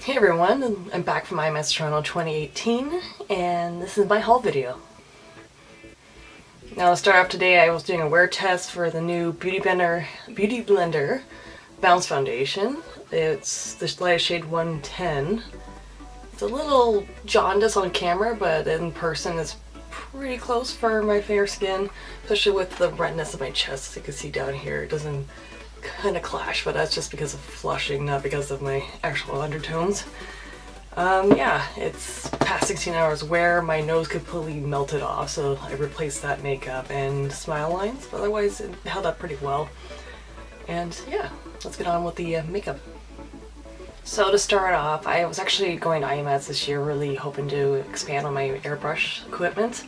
Hey everyone, I'm back from IMATS Toronto 2018 and this is my haul video. Now to start off today, I was doing a wear test for the new Beauty Blender Bounce Foundation. It's the lightest shade 110. It's a little jaundiced on camera, but in person it's pretty close for my fair skin, especially with the redness of my chest. As you can see down here, it doesn't kind of clash, but that's just because of flushing, not because of my actual undertones. Yeah, it's past 16 hours wear. My nose completely melted off, so I replaced that makeup and smile lines, but otherwise it held up pretty well. And yeah, let's get on with the makeup. So to start off, I was actually going to IMATS this year, really hoping to expand on my airbrush equipment.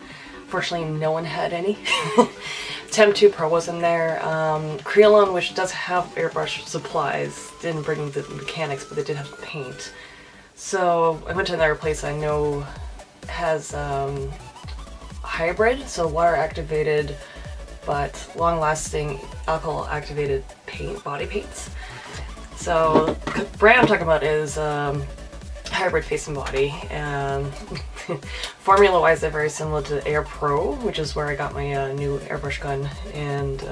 Fortunately, no one had any. Temp 2 Pro was in there. Creolon, which does have airbrush supplies, didn't bring the mechanics, but they did have paint. So I went to another place I know has hybrid, so water activated but long lasting alcohol activated paint, body paints. So the brand I'm talking about is hybrid face and body. Formula wise, they're very similar to Air Pro, which is where I got my new airbrush gun and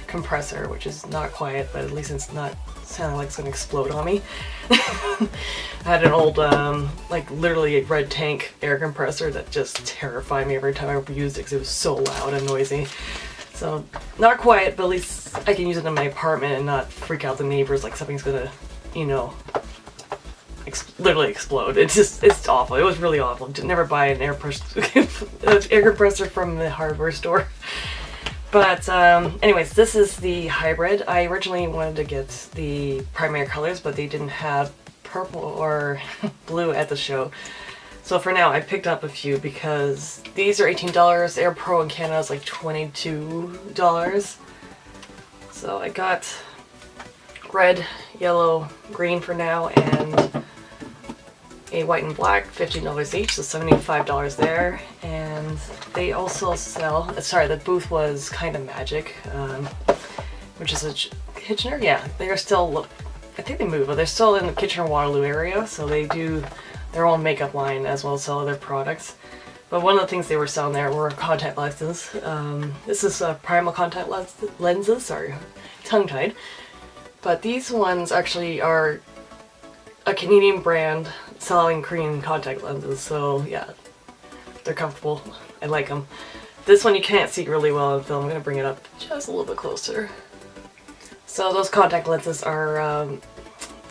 compressor, which is not quiet, but at least it's not sounding like it's gonna explode on me. I had an old, like literally a red tank air compressor that just terrified me every time I used it because it was so loud and noisy. So not quiet, but at least I can use it in my apartment and not freak out the neighbors like something's gonna, you know, literally explode. It's awful. It was really awful. Never buy an air compressor from the hardware store. But anyways, this is the hybrid. I originally wanted to get the primary colors, but they didn't have purple or blue at the show. So for now, I picked up a few because these are $18. Air Pro in Canada is like $22. So I got red, yellow, green for now, and a white and black, $15 each, so $75 there. And they also sell, sorry, the booth was Kind of Magic, which is a Kitchener. Yeah, they are still, I think they moved, but they're still in the Kitchener-Waterloo area, so they do their own makeup line as well as sell other products. But one of the things they were selling there were contact lenses. This is Primal contact lenses, sorry, tongue-tied. But these ones actually are a Canadian brand selling Korean contact lenses, so yeah, they're comfortable. I like them. This one you can't see really well in film. I'm going to bring it up just a little bit closer. So those contact lenses are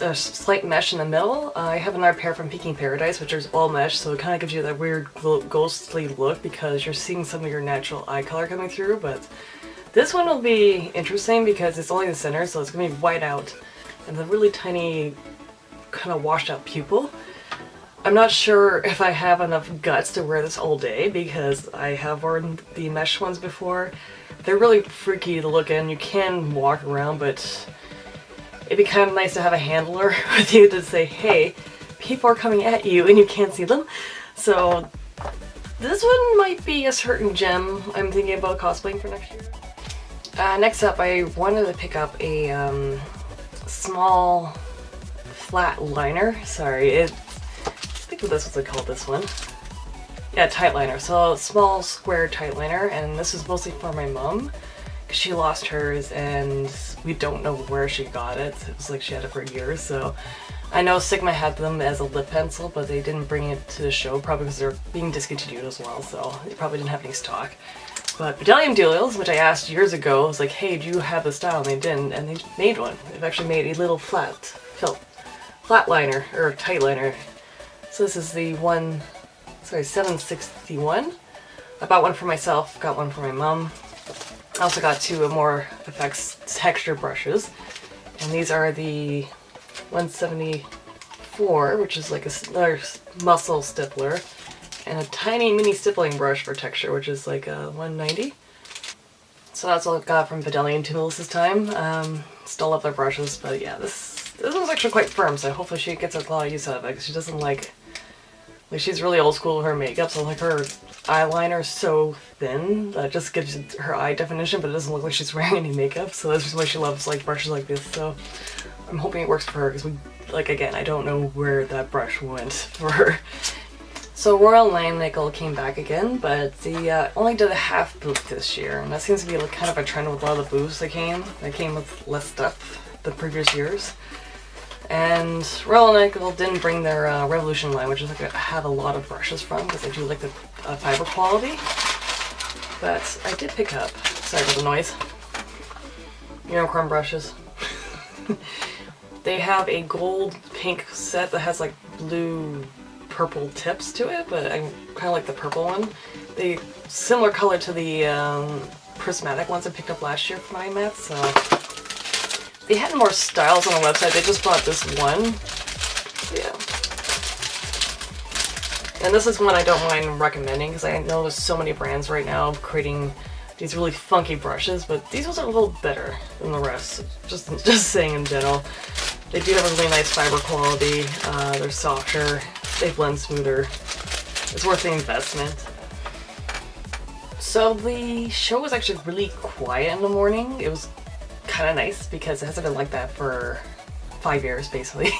a slight mesh in the middle. I have another pair from Peking Paradise, which is all mesh, so it kind of gives you that weird ghostly look because you're seeing some of your natural eye color coming through. But this one will be interesting because it's only the center, so it's going to be white out and the really tiny kind of washed out pupil. I'm not sure if I have enough guts to wear this all day because I have worn the mesh ones before. They're really freaky to look in. You can walk around, but it'd be kind of nice to have a handler with you to say, hey, people are coming at you and you can't see them. So this one might be a certain gem I'm thinking about cosplaying for next year. Next up, I wanted to pick up a small flat liner. Sorry, I think that's what they call this one. Yeah, tight liner. So small square tight liner, and this is mostly for my mom because she lost hers and we don't know where she got it. It was like she had it for years. So I know Sigma had them as a lip pencil, but they didn't bring it to the show probably because they're being discontinued as well. So they probably didn't have any stock. But Bdellium Tools, which I asked years ago, was like, hey, do you have the style? And they didn't, and they made one. They've actually made a little flat liner, or tight liner. So this is the 761. I bought one for myself, got one for my mom. I also got two more effects texture brushes. And these are the 174, which is like another muscle stippler, and a tiny mini stippling brush for texture, which is like a 190. So that's all I got from Bdellium Tools this time. Still love their brushes, but yeah, this one's actually quite firm, so hopefully she gets a lot of use out of it, because she doesn't like she's really old school with her makeup, so like her eyeliner is so thin that it just gives her eye definition, but it doesn't look like she's wearing any makeup, so that's just why she loves like brushes like this. So I'm hoping it works for her, because like again, I don't know where that brush went for her. So Royal Lime Nickel came back again, but the only did a half booth this year, and that seems to be like kind of a trend with a lot of the booths that came. They came with less stuff than previous years. And Royal Nickel didn't bring their Revolution line, which is like I have a lot of brushes from because I do like the fiber quality. But I did pick up, sorry for the noise, unicorn brushes. They have a gold pink set that has like blue purple tips to it, but I kind of like the purple one. They similar color to the prismatic ones I picked up last year from IMATS, so they had more styles on the website. They just brought this one. Yeah. And this is one I don't mind recommending because I know there's so many brands right now creating these really funky brushes, but these ones are a little better than the rest. Just saying in general. They do have a really nice fiber quality. They're softer. They blend smoother. It's worth the investment. So the show was actually really quiet in the morning. It was kind of nice because it hasn't been like that for 5 years basically.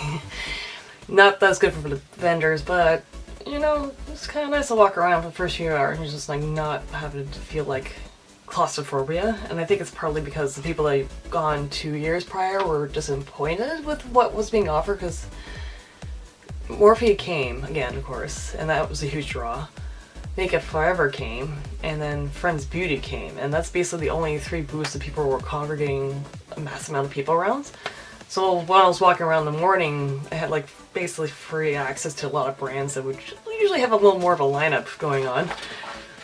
Not that it's good for the vendors, but you know, it's kind of nice to walk around for the first few hours and just like not having to feel like claustrophobia. And I think it's partly because the people that had gone 2 years prior were disappointed with what was being offered, because Morphe came again, of course, and that was a huge draw. Make It Forever came, and then Friends Beauty came, and that's basically the only 3 booths that people were congregating a mass amount of people around. So when I was walking around in the morning, I had like basically free access to a lot of brands that would usually have a little more of a lineup going on.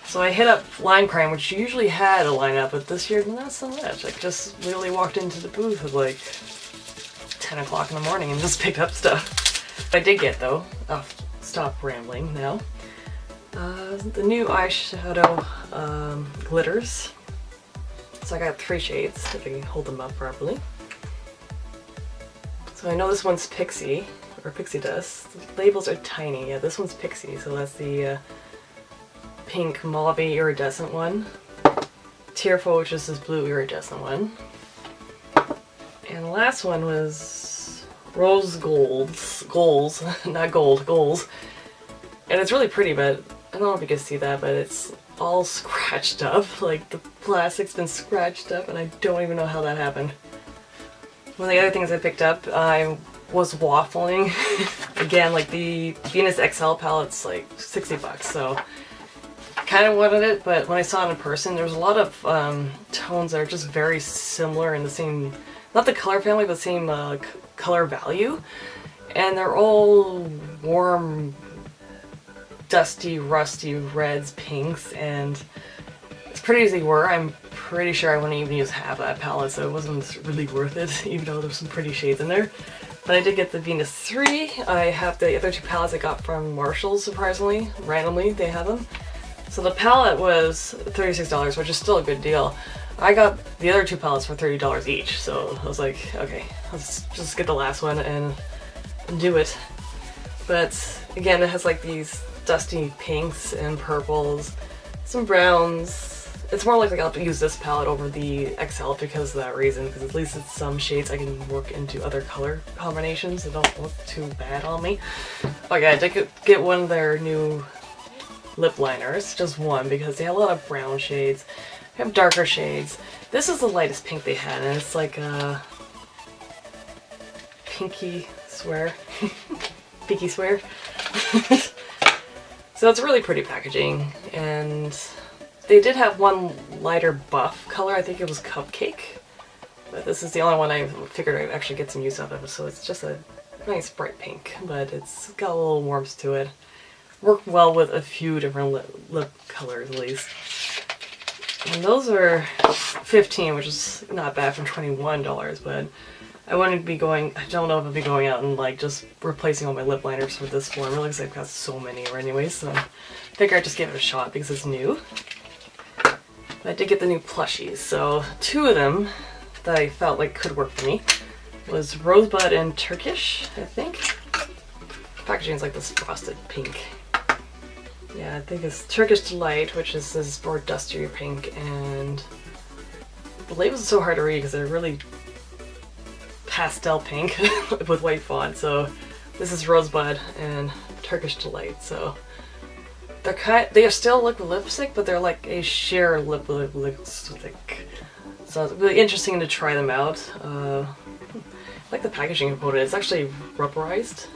So I hit up Line Crime, which usually had a lineup, but this year not so much. I just literally walked into the booth at like 10 o'clock in the morning and just picked up stuff. I did get though, I'll stop rambling now, the new eyeshadow glitters. So I got 3 shades, if I can hold them up properly. So I know this one's Pixie, or Pixie Dust. The labels are tiny. Yeah, this one's Pixie, so that's the pink mauve iridescent one. Tearful, which is this blue iridescent one. And the last one was Rose Goals, not gold, Goals. And it's really pretty, but I don't know if you can see that, but it's all scratched up. Like the plastic's been scratched up and I don't even know how that happened. One of the other things I picked up, I was waffling. Again, like the Venus XL palette's like 60 bucks, so kind of wanted it, but when I saw it in person, there's a lot of tones that are just very similar in the same, not the color family, but the same color value. And they're all warm, dusty, rusty reds, pinks, and as pretty as they were, I'm pretty sure I wouldn't even use half that palette, so it wasn't really worth it, even though there's some pretty shades in there. But I did get the Venus 3. I have the other 2 palettes I got from Marshalls, surprisingly. Randomly, they have them. So the palette was $36, which is still a good deal. I got the other 2 palettes for $30 each, so I was like, okay, let's just get the last one and do it. But again, it has like these dusty pinks and purples, some browns. It's more likely I'll use this palette over the XL because of that reason, because at least it's some shades I can work into other color combinations that don't look too bad on me. Okay, I did get one of their new lip liners, just one, because they have a lot of brown shades. They have darker shades. This is the lightest pink they had, and it's like a pinky swear. Pinky swear. So it's really pretty packaging, and they did have one lighter buff color. I think it was Cupcake, but this is the only one I figured I'd actually get some use out of. So it's just a nice bright pink, but it's got a little warmth to it. Worked well with a few different lip colors at least. And those are $15, which is not bad from $21, but I wouldn't be going, I don't know if I'll be going out and like just replacing all my lip liners with this formula because I've got so many anyways, so I figure I'd just give it a shot because it's new. But I did get the new plushies, so 2 of them that I felt like could work for me was Rosebud and Turkish, I think. Packaging is like this frosted pink. Yeah, I think it's Turkish Delight, which is this more dustier pink, and the labels are so hard to read because they're really pastel pink with white font. So this is Rosebud and Turkish Delight. So they still look lipstick, but they're like a sheer lipstick. So it's really interesting to try them out. I like the packaging component. It's actually rubberized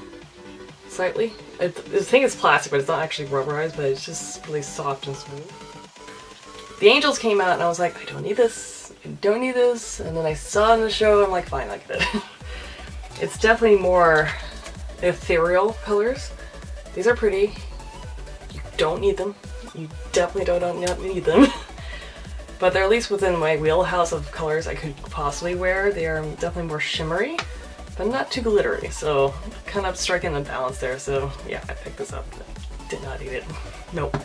slightly. I think it's plastic, but it's not actually rubberized, but it's just really soft and smooth. The Angels came out and I was like, I don't need this, I don't need this, and then I saw it in the show, I'm like, fine, I get it. It's definitely more ethereal colors. These are pretty. You don't need them. You definitely don't need them. But they're at least within my wheelhouse of colors I could possibly wear. They are definitely more shimmery, but not too glittery, so kind of striking the balance there. So yeah, I picked this up. Did not need it. Nope.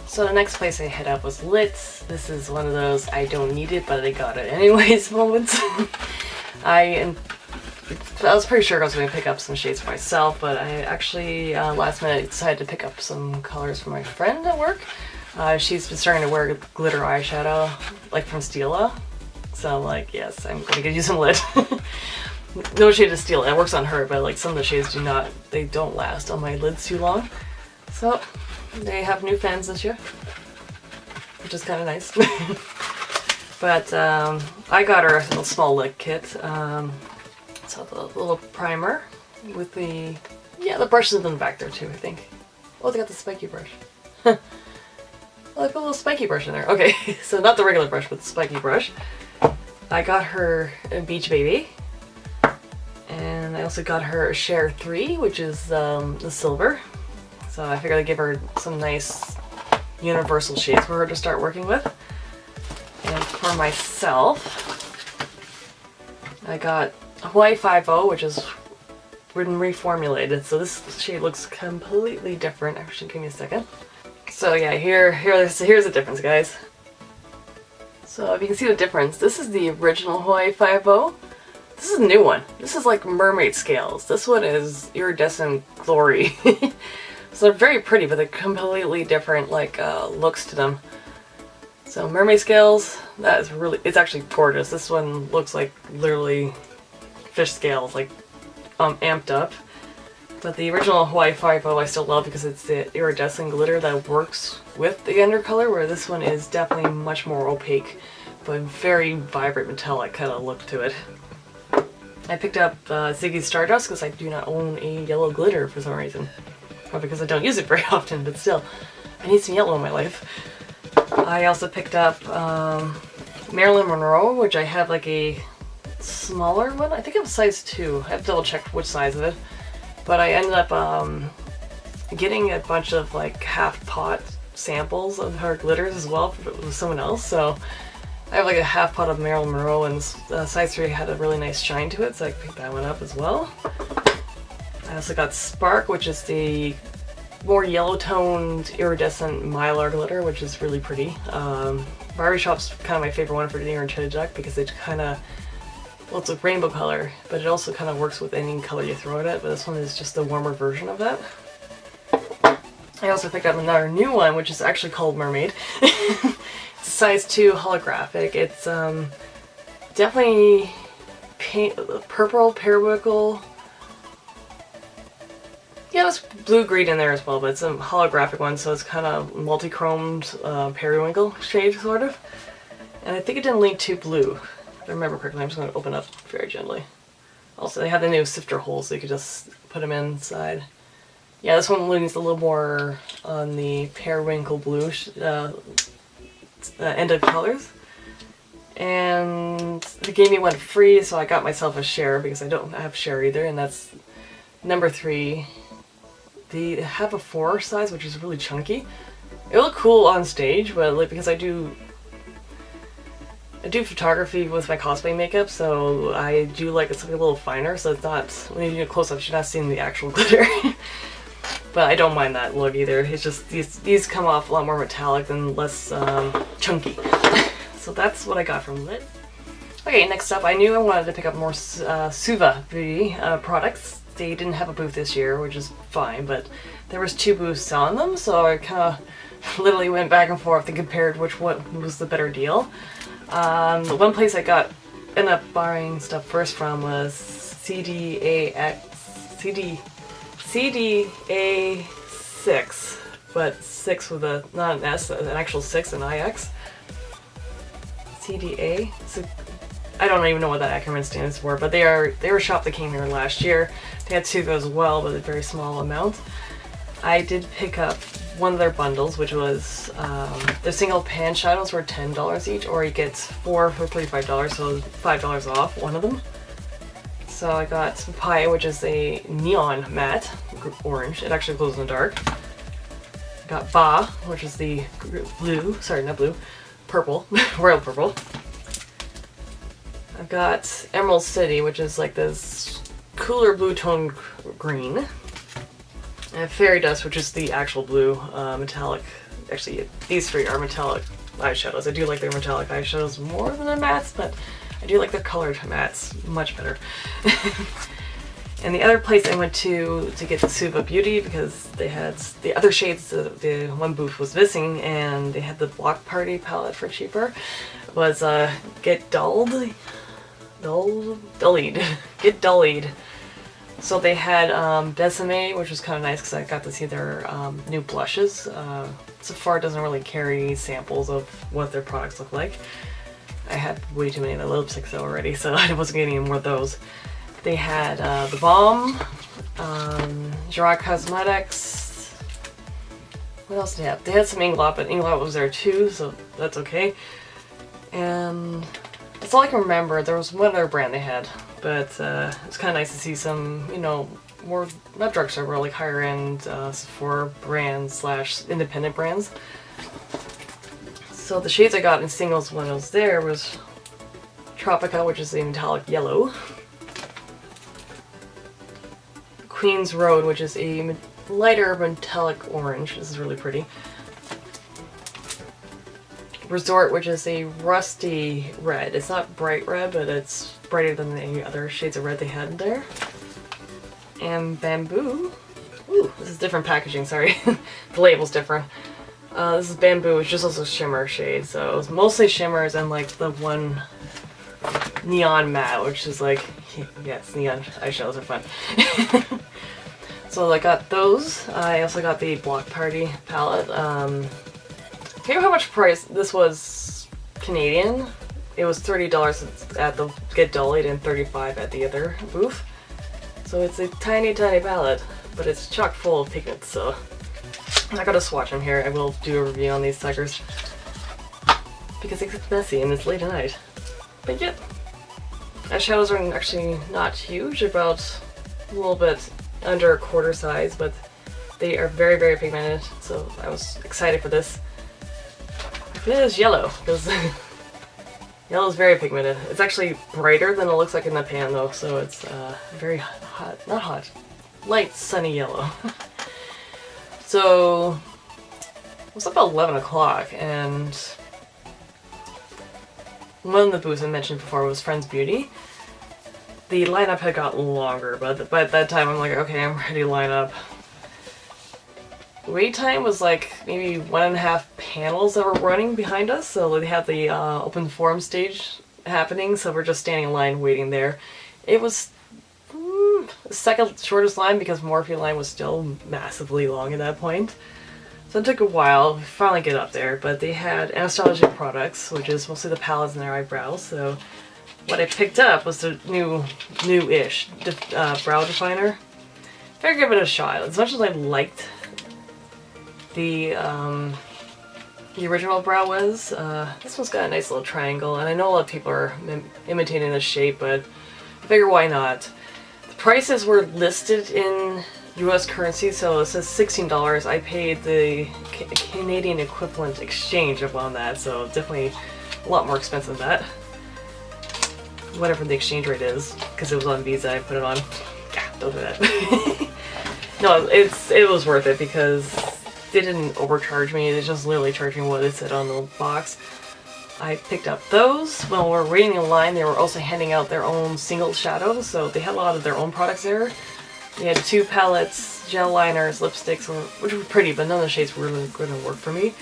So the next place I hit up was Lit. This is one of those I don't need it, but I got it anyways moments. I was pretty sure I was going to pick up some shades for myself, but I actually last minute decided to pick up some colors for my friend at work. She's been starting to wear glitter eyeshadow, like from Stila. So I'm like, yes, I'm going to get you some Lit. No shade of Stila, it works on her, but like some of the shades they don't last on my lids too long. So they have new fans this year, which is kind of nice. But I got her a little small lip kit. So the little primer with the brush is in the back there too, I think. Oh, they got the spiky brush. Oh, they put a little spiky brush in there. Okay, so not the regular brush, but the spiky brush. I got her a Beach Baby. And I also got her a Cher 3, which is the silver. So I figured I'd give her some nice universal shades for her to start working with. And for myself, I got Hawaii 5-0, which has been reformulated. So this shade looks completely different. Actually, give me a second. So yeah, here's the difference, guys. So if you can see the difference, this is the original Hawaii 5-0. This is a new one. This is like mermaid scales. This one is iridescent glory. So they're very pretty, but they're completely different looks to them. So mermaid scales, it's actually gorgeous. This one looks like literally fish scales, like amped up. But the original Hawaii 5-0 I still love because it's the iridescent glitter that works with the undercolor, where this one is definitely much more opaque, but very vibrant metallic kind of look to it. I picked up Ziggy Stardust because I do not own a yellow glitter for some reason. Probably because I don't use it very often, but still, I need some yellow in my life. I also picked up Marilin Monroe, which I have like a smaller one. I think it was size 2. I have to double check which size of it. But I ended up getting a bunch of like half pot samples of her glitters as well with someone else. So I have like a half pot of Marilyn Monroe, and size 3 had a really nice shine to it, so I picked that one up as well. I also got Spark, which is the more yellow-toned iridescent mylar glitter, which is really pretty. Barbie Shop's kind of my favorite one for near and Chili Duck because it kind of, well, it's a rainbow color, but it also kind of works with any color you throw it at, but this one is just a warmer version of that. I also picked up another new one, which is actually called Mermaid. It's size 2 holographic. It's definitely purple, periwinkle. Yeah, there's blue-green in there as well, but it's a holographic one, so it's kind of multi-chromed periwinkle shade, sort of. And I think it didn't lean too blue. If I remember correctly, I'm just going to open up very gently. Also, they have the new sifter holes, so you could just put them inside. Yeah, this one leans a little more on the periwinkle blue end of colors. And they gave me one free, so I got myself a Cher because I don't have Cher either, and that's number 3. They have a 4 size, which is really chunky. It looked cool on stage, but like because I do photography with my cosplay makeup, so I do like something a little finer, so it's not, when you do a close-up, you're not seeing the actual glitter. But I don't mind that look either. It's just these come off a lot more metallic and less chunky. So that's what I got from Lit. Okay, next up, I knew I wanted to pick up more Suva beauty products. They didn't have a booth this year, which is fine, but there was 2 booths on them, so I kind of literally went back and forth and compared which one was the better deal. The one place I got ended up buying stuff first from was CDA6, but 6 with a, not an S, an actual 6, an IX. CDA? So, I don't even know what that acronym stands for, but they were a shop that came here last year. They had 2 as well, but a very small amount. I did pick up one of their bundles, which was the single pan shadows were $10 each, or you get 4 for $35, so $5 off one of them. So I got Papaya, which is a neon matte orange. It actually glows in the dark. I got Ba, which is the blue, sorry, not blue, purple, royal purple. I've got Emerald City, which is like this cooler blue tone green. And Fairy Dust, which is the actual blue metallic. Actually, these 3 are metallic eyeshadows. I do like their metallic eyeshadows more than their mattes, but I do like their colored mattes much better. And the other place I went to get the Suva Beauty, because they had the other shades, the one booth was missing, and they had the Block Party palette for cheaper, was Get Dullied. Get Dullied. So they had Besame, which was kind of nice because I got to see their new blushes. Sephora doesn't really carry samples of what their products look like. I had way too many of the lipsticks already, so I wasn't getting any more of those. They had The Balm, Gerard Cosmetics. What else did they have? They had some Inglot, but Inglot was there too, so that's okay. And that's all I can remember. There was one other brand they had, but it's kind of nice to see some, you know, more, not drugstore, but like higher end Sephora brands / independent brands. So the shades I got in singles when I was there was Tropica, which is the metallic yellow. Queen's Road, which is a lighter metallic orange. This is really pretty. Resort, which is a rusty red. It's not bright red, but it's brighter than the other shades of red they had there. And Bamboo. Ooh, this is different packaging, sorry. The label's different. This is Bamboo, which is also shimmer shade. So it was mostly shimmers and like the one neon matte, which is like, yes, neon eyeshadows are fun. So I got those. I also got the Block Party palette. I forget how much price this was Canadian. It was $30 at the Get Dullied and $35 at the other booth. So it's a tiny, tiny palette, but it's chock full of pigments, so I gotta swatch them here. I will do a review on these suckers because it's messy and it's late at night. But yeah, eyeshadows are actually not huge, about a little bit under a quarter size, but they are very, very pigmented, so I was excited for this. It is yellow, because yellow is very pigmented. It's actually brighter than it looks like in the pan though, so it's very hot, not hot, light sunny yellow. So it was about 11 o'clock, and one of the booths I mentioned before was Friends Beauty. The lineup had gotten longer, but by that time I'm like, okay, I'm ready to line up. Wait time was like maybe 1.5 panels that were running behind us, so they had the open forum stage happening, so we're just standing in line waiting there. It was the second shortest line because Morphe line was still massively long at that point. So it took a while to finally get up there, but they had Anastasia products, which is mostly the palettes and their eyebrows, so what I picked up was the new-ish brow definer. Figured give it a shot. As much as I liked the original brow was, this one's got a nice little triangle, and I know a lot of people are imitating this shape, but I figure why not. The prices were listed in US currency, so it says $16. I paid the Canadian equivalent exchange upon that, so definitely a lot more expensive than that. Whatever the exchange rate is, because it was on Visa, I put it on. Yeah, don't do that. No, it was worth it because they didn't overcharge me. They just literally charged me what it said on the box. I picked up those. When we were waiting in line, they were also handing out their own single shadows, so they had a lot of their own products there. They had 2 palettes, gel liners, lipsticks, which were pretty, but none of the shades were really going to work for me.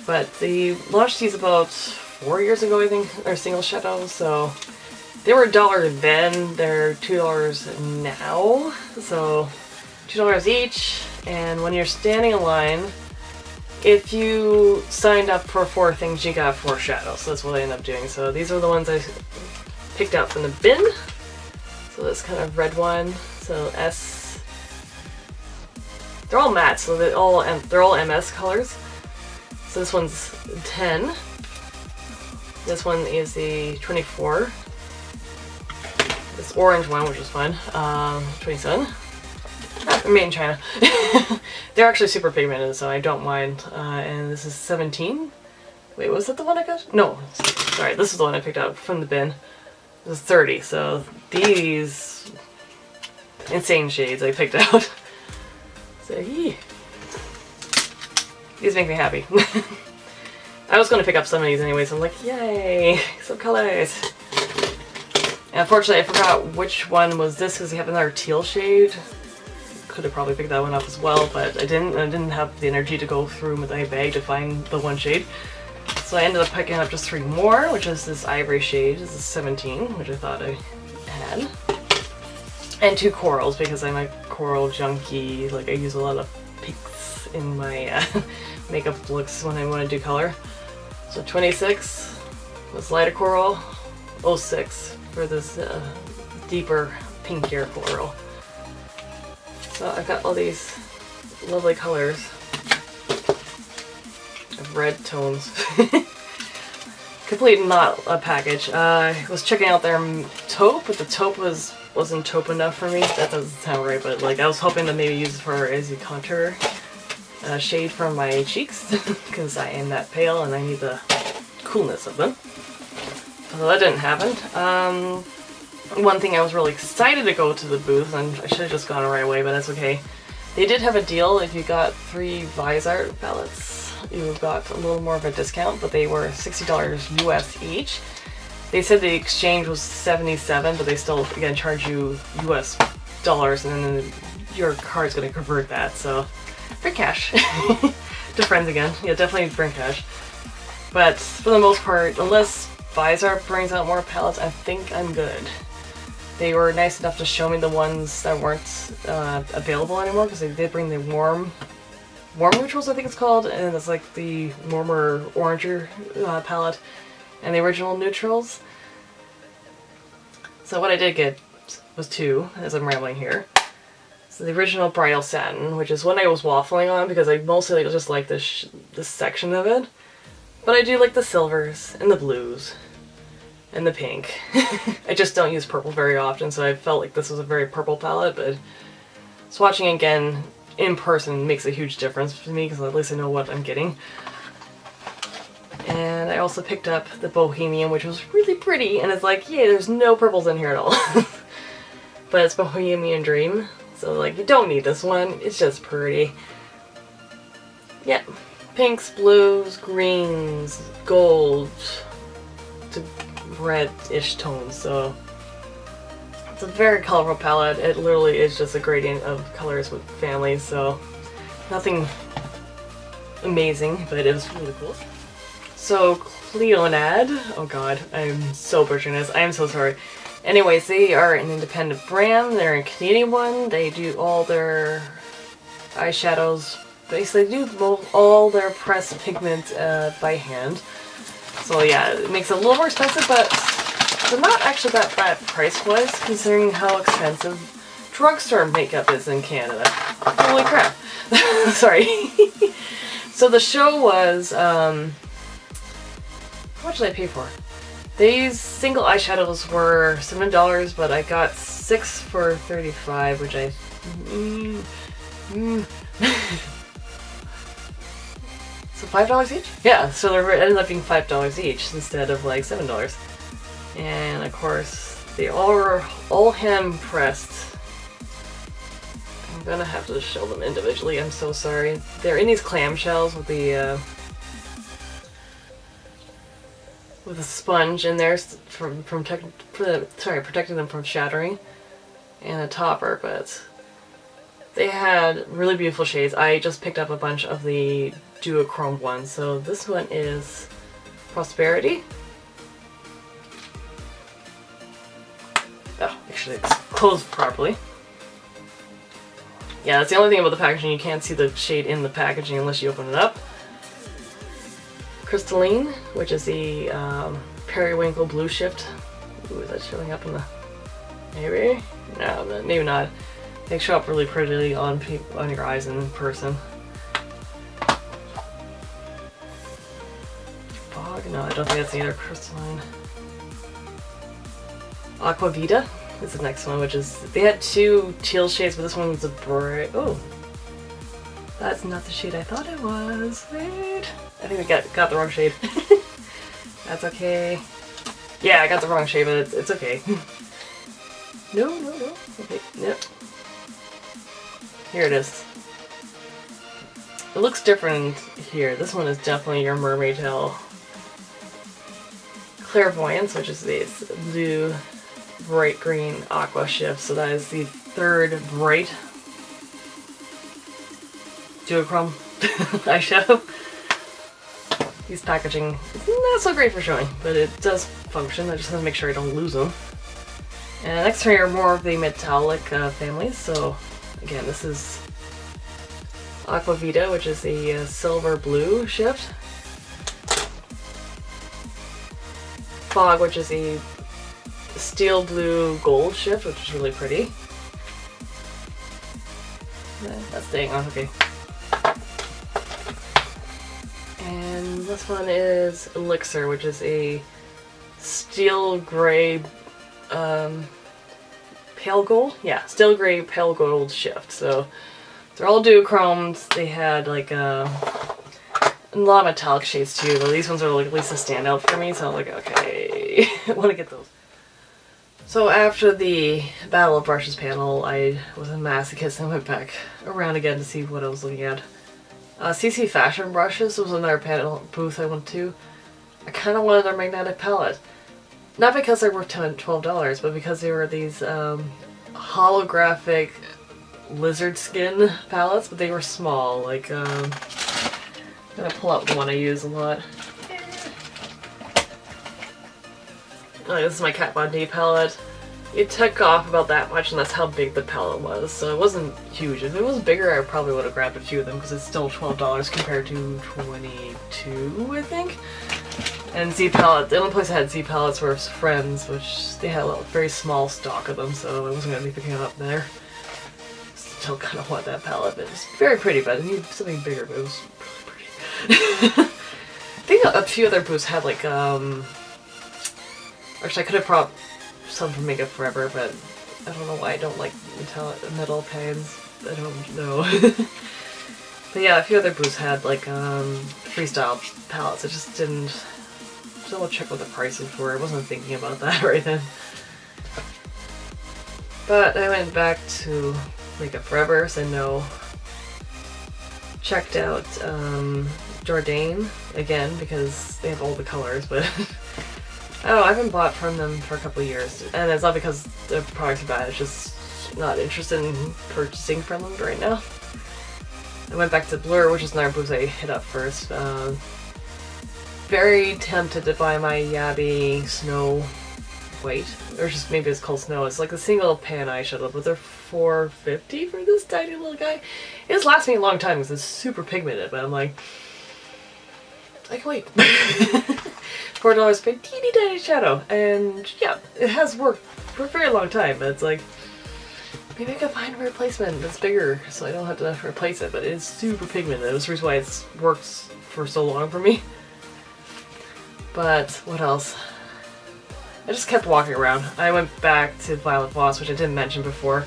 But they launched these about 4 years ago, I think. They're single shadows, so They were $1 then, they're $2 now, so $2 each. And when you're standing in line, if you signed up for 4 things, you got 4 shadows. So that's what I ended up doing. So these are the ones I picked out from the bin. So this kind of red one. So S. They're all matte, so they're all MS colors. So this one's 10. This one is the 24. This orange one, which is fun, 27. Made in China. They're actually super pigmented, so I don't mind. And this is 17. Wait, was that the one I got? No, sorry, this is the one I picked up from the bin. This is 30, so these insane shades I picked out. So, yee. These make me happy. I was going to pick up some of these anyway, so I'm like, yay, some colors. And unfortunately, I forgot which one was this because they have another teal shade. Could have probably picked that one up as well, but I didn't have the energy to go through my bag to find the one shade. So I ended up picking up just 3 more, which is this ivory shade. This is 17, which I thought I had. And 2 corals, because I'm a coral junkie. Like, I use a lot of pinks in my makeup looks when I want to do color. So 26 was lighter coral, 06 for this deeper, pinkier coral. So I've got all these lovely colors of red tones. Complete not a package. I was checking out their taupe, but the taupe wasn't taupe enough for me. That doesn't sound right, but like I was hoping to maybe use it for as a contour shade for my cheeks because I am that pale and I need the coolness of them. So that didn't happen. One thing I was really excited to go to the booth, and I should have just gone right away, but that's okay. They did have a deal. If you got 3 Visart palettes, you got a little more of a discount, but they were $60 US each. They said the exchange was $77, but they still, again, charge you US dollars, and then your card's going to convert that, so bring cash. To friends again. Yeah, definitely bring cash. But for the most part, unless Visart brings out more palettes, I think I'm good. They were nice enough to show me the ones that weren't available anymore, because they did bring the warm neutrals, I think it's called, and it's like the warmer oranger palette, and the original neutrals. So what I did get was 2, as I'm rambling here. So the original Bridal Satin, which is one I was waffling on because I mostly just like this section of it. But I do like the silvers and the blues and the pink. I just don't use purple very often, so I felt like this was a very purple palette, but swatching again in person makes a huge difference for me because at least I know what I'm getting. And I also picked up the Bohemian, which was really pretty, and it's like, yay, there's no purples in here at all. But it's Bohemian Dream, so like, you don't need this one, it's just pretty. Yeah, pinks, blues, greens, gold, to red-ish tones, so it's a very colorful palette. It literally is just a gradient of colors with families, so nothing amazing, but it was really cool. So Cleonad, oh god, I'm so butchering this, I am so sorry. Anyways, they are an independent brand, they're a Canadian one, they do all their eyeshadows, basically they do all their pressed pigment by hand. So yeah, it makes it a little more expensive, but they're not actually that bad price-wise, considering how expensive drugstore makeup is in Canada. Holy crap. Sorry. So the show was, how much did I pay for? These single eyeshadows were $7, but I got 6 for $35, which I... So $5 each? Yeah, so they ended up being $5 each instead of like $7. And of course, they are all hand pressed. I'm gonna have to show them individually, I'm so sorry. They're in these clamshells with the with a sponge in there protecting them from shattering, and a topper, but they had really beautiful shades. I just picked up a bunch of the duochrome ones. So this one is Prosperity. make sure it's closed properly. Yeah, that's the only thing about the packaging. You can't see the shade in the packaging unless you open it up. Crystalline, which is the periwinkle blue shift. Ooh, is that showing up in the... maybe? No, maybe not. They show up really prettily on your eyes in person. Fog? No, I don't think that's either. Crystalline. Aquavita is the next one, which is... they had two teal shades, but this one was a bright... oh! That's not the shade I thought it was. Wait. I think we got the wrong shade. That's okay. Yeah, I got the wrong shade, but it's okay. No. Okay, yep. Here it is. It looks different here. This one is definitely your mermaid tail. Clairvoyance, which is this blue, bright green aqua shift. So that is the third bright duochrome eyeshadow. These packaging is not so great for showing, but it does function. I just have to make sure I don't lose them. And next here are more of the metallic families. So again, this is Aquavita, which is the silver blue shift. Fog, which is a steel blue gold shift, which is really pretty. That's staying on, okay. And this one is Elixir, which is a steel gray pale gold? Yeah, steel gray pale gold shift. So they're all duochromed. They had like a lot of metallic shades too, but these ones are like at least a standout for me, so I'm like, okay, I want to get those. So after the Battle of Brushes panel, I was a masochist and went back around again to see what I was looking at. CC Fashion Brushes was another panel booth I went to. I kind of wanted their magnetic palette. Not because they were $12, but because they were these holographic lizard skin palettes, but they were small. Like, I'm gonna pull out the one I use a lot. This is my Kat Von D palette. It took off about that much, and that's how big the palette was, so it wasn't huge. If it was bigger, I probably would have grabbed a few of them, because it's still $12 compared to $22, I think. And Z palette, the only place I had Z palettes were Friends, which they had a very small stock of them, so I wasn't going to be picking them up there. Still kind of want that palette, but it's very pretty, but I need something bigger, but it was really pretty. I think a few other booths had like, actually I could have brought some from Makeup Forever, but I don't know why I don't like metal pans. I don't know. But yeah, a few other booths had like freestyle palettes. I just didn't double check what the prices were. I wasn't thinking about that right then. But I went back to Makeup Forever, said no. Checked out Jourdain again because they have all the colors, but oh, I haven't bought from them for a couple of years, and it's not because the products are bad, it's just not interested in purchasing from them right now. I went back to Blur, which is another booth I hit up first. Very tempted to buy my Yabi Snow White, or just maybe it's called Snow. It's like a single pan eyeshadow, but they're $4.50 for this tiny little guy. It's lasted me a long time because it's super pigmented, but I'm like, I can wait. $4 for a teeny tiny shadow, and yeah, it has worked for a very long time, but it's like, maybe I can find a replacement that's bigger so I don't have to replace it, but it is super pigmented. That's the reason why it's worked for so long for me. But what else? I just kept walking around. I went back to Violet Voss, which I didn't mention before.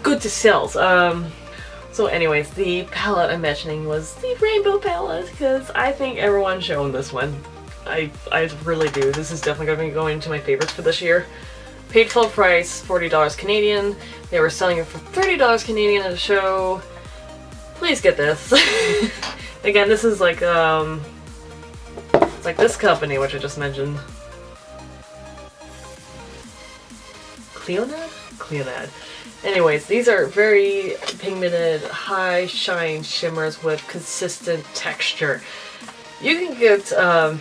Good to sales. So anyways, the palette I'm mentioning was the Rainbow palette, because I think everyone's shown this one. I really do. This is definitely going to be going into my favorites for this year. Paid full price, $40 Canadian. They were selling it for $30 Canadian at a show. Please get this. Again, this is like, it's like this company, which I just mentioned. Cleonad? Anyways, these are very pigmented, high shine shimmers with consistent texture. You can get, don't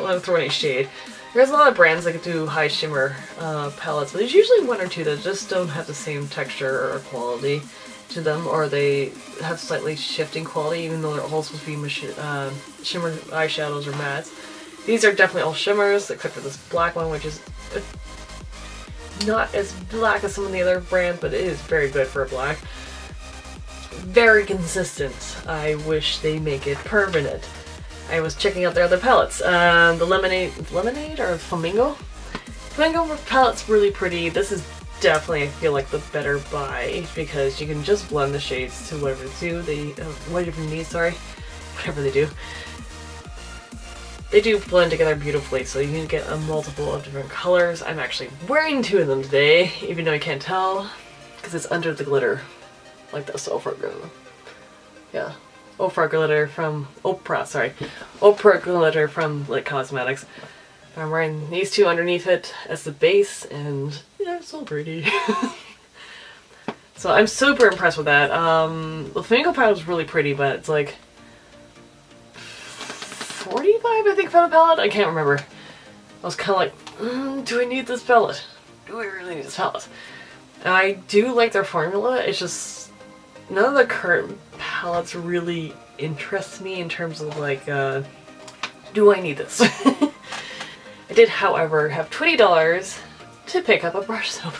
want to throw any shade. There's a lot of brands that do high shimmer palettes, but there's usually one or two that just don't have the same texture or quality to them, or they have slightly shifting quality even though they're all supposed to be shimmer eyeshadows or mattes. These are definitely all shimmers, except for this black one, which is not as black as some of the other brands, but it is very good for a black. Very consistent. I wish they make it permanent. I was checking out their other palettes. The lemonade or flamingo? Flamingo palette's really pretty. This is definitely, I feel like, the better buy because you can just blend the shades to whatever they need, sorry. Whatever they do. They do blend together beautifully, so you can get a multiple of different colors. I'm actually wearing two of them today, even though I can't tell, because it's under the glitter. Like this Oprah glitter. Yeah. Oprah glitter from Oprah glitter from like cosmetics. I'm wearing these two underneath it as the base, and yeah, it's so pretty. So I'm super impressed with that. The Flamingo palette was really pretty, but it's like 45, I think, for the palette. I can't remember. I was kind of like, do I need this palette? Do I really need this palette? And I do like their formula. It's just none of the current palettes really interest me in terms of like, do I need this? I did, however, have $20 to pick up a brush soap.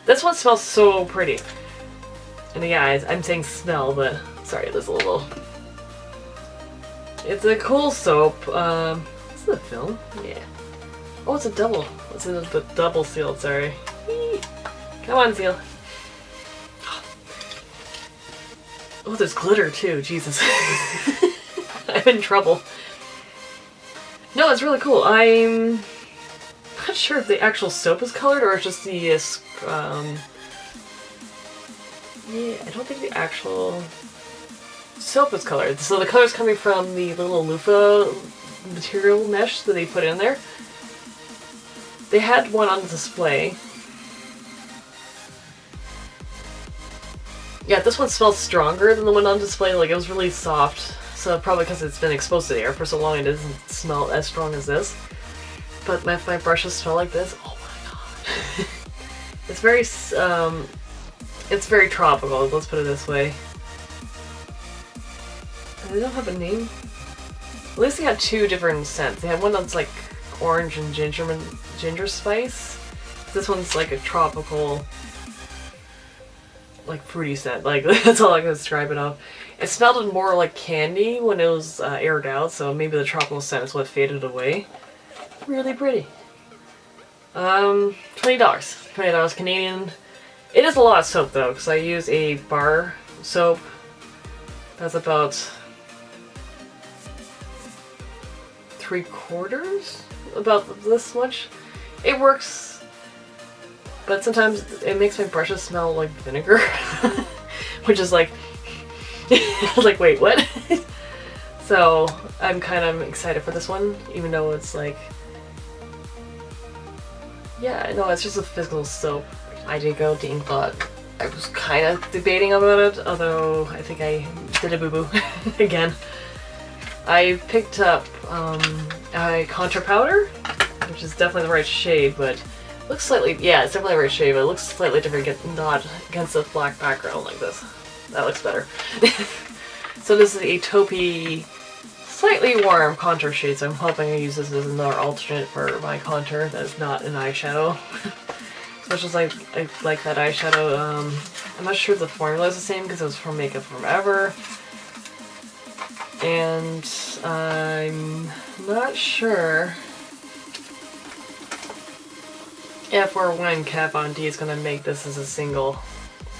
This one smells so pretty. And yeah, I'm saying smell, but sorry, there's a little... It's a cool soap. Is it a film? Yeah. Oh, it's a double. It's a double sealed, sorry. Whee! Come on, seal. Oh, there's glitter too, Jesus. I'm in trouble. No, it's really cool. I'm not sure if the actual soap is colored or it's just the, yeah, I don't think the actual soap is colored. So the color's coming from the little loofah material mesh that they put in there. They had one on display. Yeah, this one smells stronger than the one on display. Like, it was really soft. So probably because it's been exposed to the air for so long, it doesn't smell as strong as this. But if my brushes smell like this, oh my god. It's very tropical, let's put it this way. They don't have a name. At least they had two different scents. They had one that's like orange and ginger spice. This one's like a tropical, like fruity scent. Like, that's all I can describe it of. It smelled more like candy when it was aired out, so maybe the tropical scent is what faded away. Really pretty. $20. $20 Canadian. It is a lot of soap though, because I use a bar soap. That's about 3/4, about this much. It works, but sometimes it makes my brushes smell like vinegar, which is like, I was like, wait, what? So I'm kind of excited for this one, even though it's like, yeah, no, it's just a physical soap. I did go to Inkbot. I was kind of debating about it, although I think I did a boo-boo again. I picked up a contour powder, which is definitely the right shade, but looks slightly, yeah, it's definitely the right shade, but it looks slightly different, not against a black background like this. That looks better. So this is a taupey, slightly warm contour shade, so I'm hoping I use this as another alternate for my contour that is not an eyeshadow. As much as I like that eyeshadow, I'm not sure the formula is the same because it was from Makeup Forever. And I'm not sure if or when Kat Von D is going to make this as a single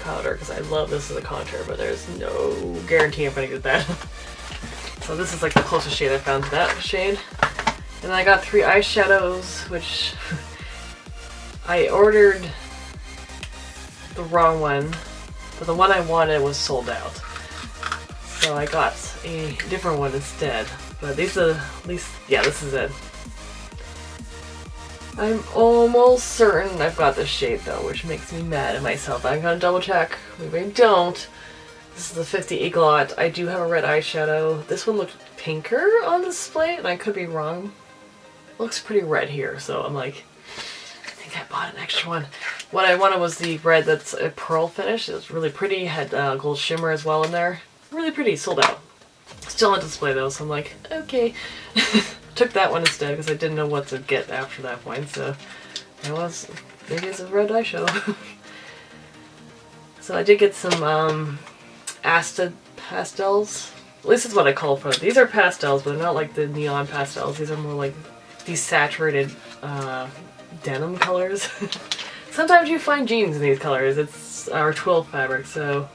powder, because I love this as a contour, but there's no guarantee I'm going to get that. So this is like the closest shade I found to that shade. And then I got 3 eyeshadows, which I ordered the wrong one, but the one I wanted was sold out. So I got a different one instead. But these are, at least, yeah, this is it. I'm almost certain I've got this shade though, which makes me mad at myself. I'm gonna double check. Maybe I don't. This is the 50 Iglot. I do have a red eyeshadow. This one looked pinker on display, and I could be wrong. looks pretty red here, so I'm like, I think I bought an extra one. What I wanted was the red that's a pearl finish. It was really pretty, had gold shimmer as well in there. Really pretty, sold out. Still on display though, so I'm like, okay. Took that one instead because I didn't know what to get after that point, so it was, maybe it's a red eyeshadow. So I did get some Asta pastels. At least it's what I call for them. These are pastels, but they're not like the neon pastels. These are more like these saturated denim colors. Sometimes you find jeans in these colors. It's our twill fabric, so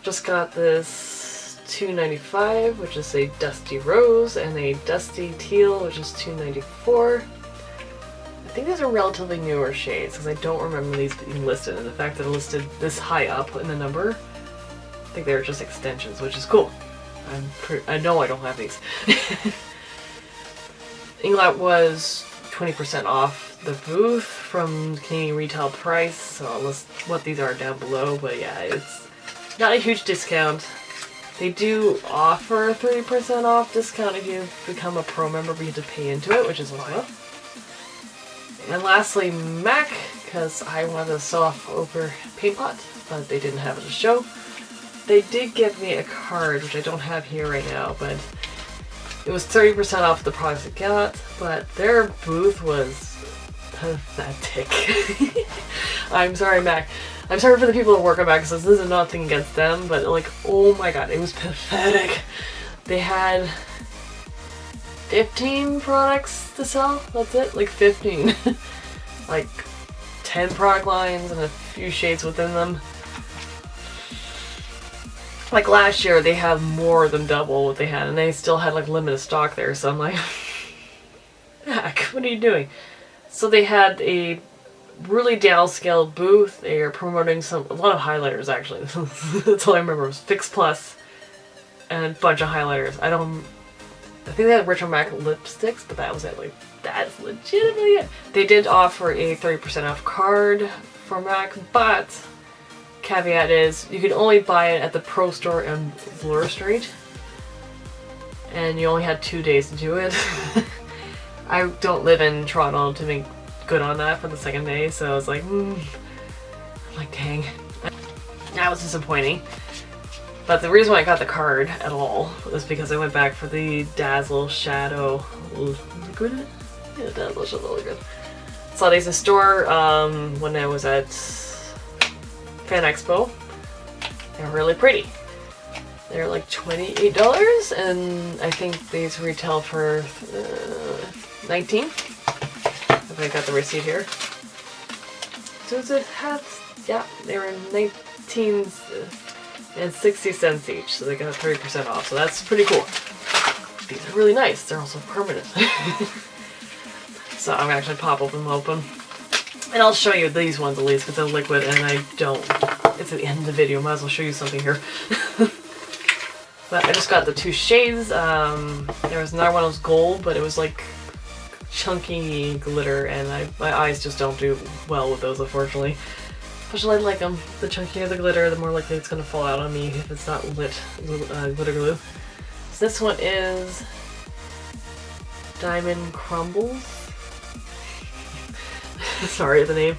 just got this $2.95, which is a dusty rose, and a dusty teal, which is $2.94. I think these are relatively newer shades because I don't remember these being listed, and the fact that it listed this high up in the number, I think they're just extensions, which is cool. I know I don't have these. Inglot was 20% off the booth from Canadian retail price, so I'll list what these are down below, but yeah, it's not a huge discount. They do offer a 30% off discount if you become a pro member, but you have to pay into it, which is why. And lastly, MAC, because I wanted a soft ochre paint pot, but they didn't have it to show. They did give me a card, which I don't have here right now, but it was 30% off the products I got, but their booth was pathetic. I'm sorry, MAC. I'm sorry for the people that work at MAC, because this is nothing against them, but like, oh my god, it was pathetic. They had 15 products to sell, that's it, like 15. Like 10 product lines and a few shades within them. Like last year they had more than double what they had, and they still had like limited stock there, so I'm like, heck, what are you doing? So they had a really downscaled booth. They are promoting a lot of highlighters actually. That's all I remember was Fix Plus and a bunch of highlighters. I think they had Retro MAC lipsticks, but that was it. Like, that's legitimately it. They did offer a 30% off card for MAC, but caveat is you can only buy it at the Pro Store on Bloor Street, and you only had 2 days to do it. I don't live in Toronto to make good on that for the second day, so I was like, I'm like, dang. That was disappointing. But the reason why I got the card at all was because I went back for the Dazzle Shadow Liquid. Yeah, Dazzle Shadow Liquid. Saw these in store when I was at Fan Expo. They're really pretty. They're like $28, and I think these retail for $19. If I got the receipt here. So it has, yeah, they were 19 and 60 cents each, so they got 30% off, so that's pretty cool. These are really nice. They're also permanent. So I'm gonna actually pop open them. And I'll show you these ones at least, because they're liquid, and I don't, it's at the end of the video, might as well show you something here. But I just got the 2 shades. There was another one that was gold, but it was like chunky glitter, and my eyes just don't do well with those, unfortunately. Especially I like them. The chunkier the glitter, the more likely it's going to fall out on me if it's not lit glitter glue. So this one is Diamond Crumbles. Sorry, the name.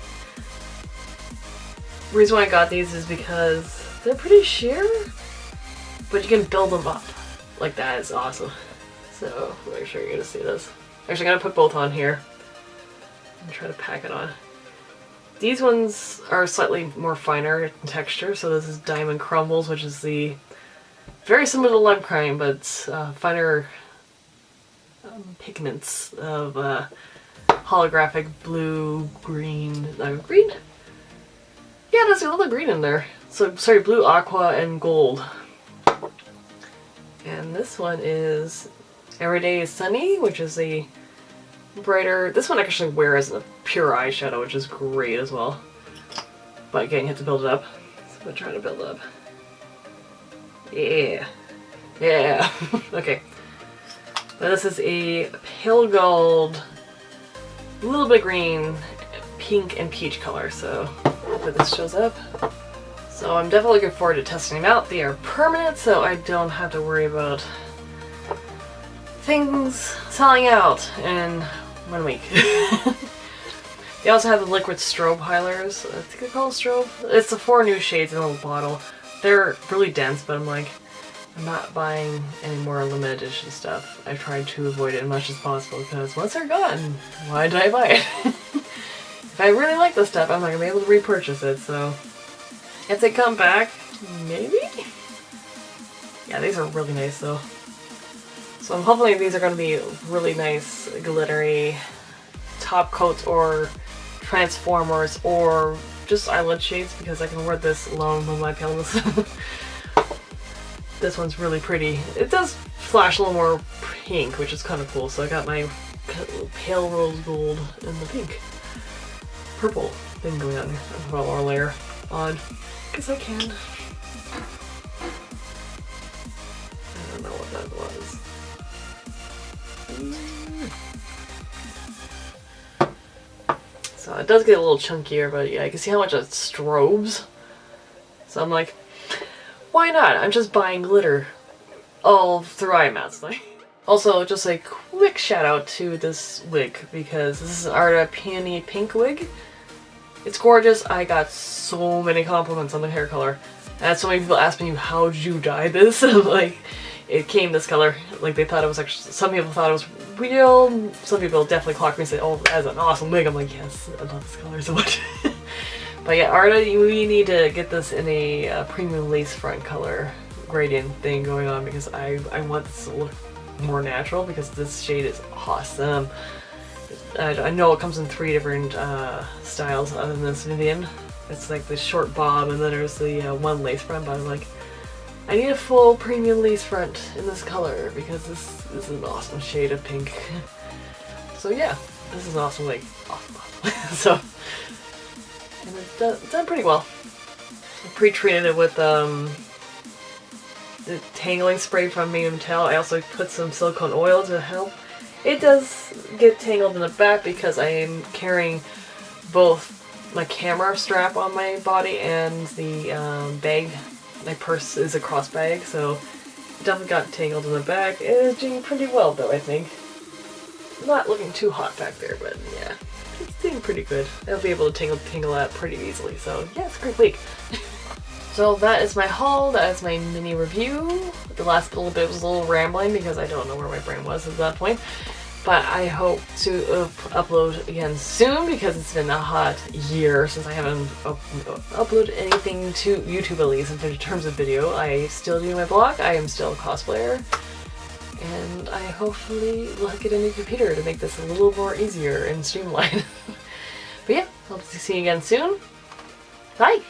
The reason why I got these is because they're pretty sheer, but you can build them up. Like, that is awesome. So make sure you're going to see this. Actually, I'm going to put both on here and try to pack it on. These ones are slightly more finer in texture, so this is Diamond Crumbles, which is the very similar to lime crime, but finer pigments of holographic blue, green, green? Yeah, there's another green in there. So, sorry, blue, aqua, and gold. And this one is Everyday Sunny, which is a brighter, this one I actually wear as a pure eyeshadow, which is great as well. But again, you have to build it up. So I'm gonna try to build it up. Yeah. Yeah. Okay. Now this is a pale gold, a little bit green, pink, and peach color, so hopefully this shows up. So I'm definitely looking forward to testing them out. They are permanent, so I don't have to worry about things selling out and 1 week. They also have the liquid strobe highlighters. I think they're called strobe. It's the 4 new shades in a little bottle. They're really dense, but I'm like, I'm not buying any more limited edition stuff. I tried to avoid it as much as possible because once they're gone, why did I buy it? If I really like this stuff, I'm not going to be able to repurchase it, so if they come back, maybe? Yeah, these are really nice though. So I'm hoping these are going to be really nice, glittery top coats or transformers or just eyelid shades because I can wear this alone with my paleness. This one's really pretty. It does flash a little more pink, which is kind of cool. So I got my pale rose gold and the pink purple thing going on. I'll put one more layer on because I can. I don't know what that was. So it does get a little chunkier, but yeah, you can see how much it strobes. So I'm like, why not? I'm just buying glitter all through IMATS. Like, also, just a quick shout out to this wig because this is an Arda Peony Pink wig. It's gorgeous. I got so many compliments on the hair color. I had so many people ask me, how did you dye this? Like, it came this color. Like, they thought it was actually, some people thought it was real. Some people definitely clocked me and said, oh, that's an awesome wig. I'm like, yes, I love this color so much. But yeah, Arda, we need to get this in a premium lace front color gradient thing going on because I want this to look more natural because this shade is awesome. I know it comes in 3 different styles other than this Vivian. It's like the short bob and then there's the one lace front, but I'm like, I need a full premium lace front in this color because this is an awesome shade of pink. So yeah, this is an awesome wig. Awesome. So, and it's done pretty well. I pre-treated it with the tangling spray from Mini Stippling. I also put some silicone oil to help. It does get tangled in the back because I am carrying both my camera strap on my body and the bag. My purse is a cross bag, so it definitely got tangled in the back. It is doing pretty well though, I think. Not looking too hot back there, but yeah. It's doing pretty good. I'll be able to tangle that pretty easily, so yeah, it's a great week. So that is my haul, that is my mini review. The last little bit was a little rambling because I don't know where my brain was at that point. But I hope to upload again soon because it's been a hot year since I haven't uploaded anything to YouTube, at least in terms of video. I still do my blog, I am still a cosplayer, and I hopefully will get a new computer to make this a little more easier and streamlined. But yeah, hope to see you again soon. Bye!